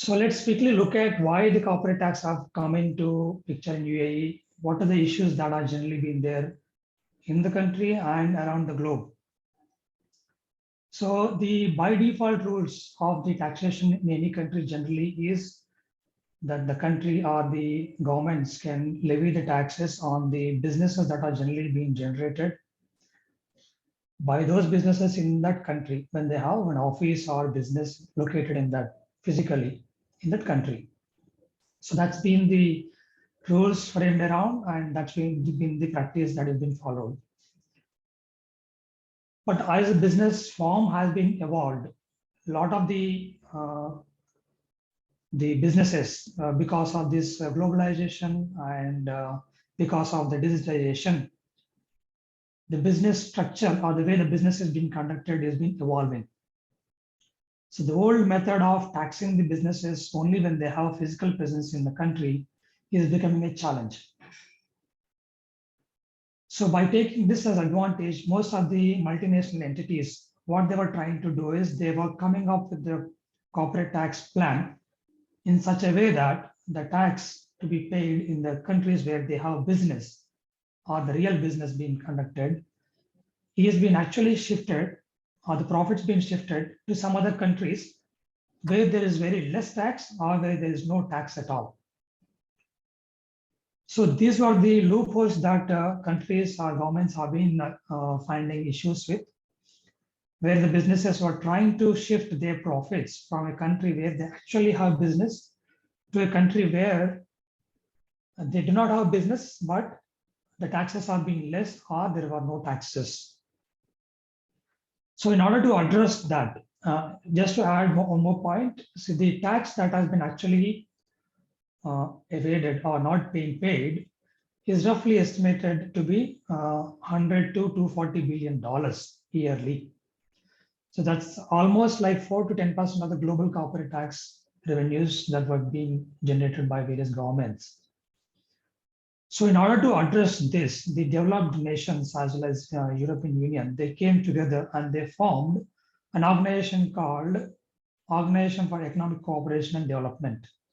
So let's quickly look at why the corporate tax have come into picture in UAE. What are the issues that are generally been there in the country and around the globe? So the by default rules of the taxation in any country generally is that the country or the governments can levy the taxes on the businesses that are generally being generated by those businesses in that country when they have an office or business located in that physically in that country. So that's been the rules framed around, and that's been the practice that has been followed. But as a business form has been evolved, a lot of the businesses, because of this globalization and because of the digitalization, the business structure or the way the business is being conducted has been evolving. So the old method of taxing the businesses only when they have physical presence in the country is becoming a challenge. So by taking this as advantage, most of the multinational entities, what they were trying to do is they were coming up with the corporate tax plan in such a way that the tax to be paid in the countries where they have business or the real business being conducted is being actually shifted, or the profits being shifted to some other countries where there is very less tax or where there is no tax at all. So these were the loopholes that countries or governments have been finding issues with, where the businesses were trying to shift their profits from a country where they actually have business to a country where they do not have business, but the taxes are being less or there were no taxes. So in order to address that, just to add one more point, so the tax that has been actually evaded or not being paid is roughly estimated to be 100 to 240 billion dollars yearly. So that's almost like 4 to 10% of the global corporate tax revenues that were being generated by various governments. So in order to address this, the developed nations as well as European Union, they came together and they formed an organization called Organization for Economic Cooperation and Development.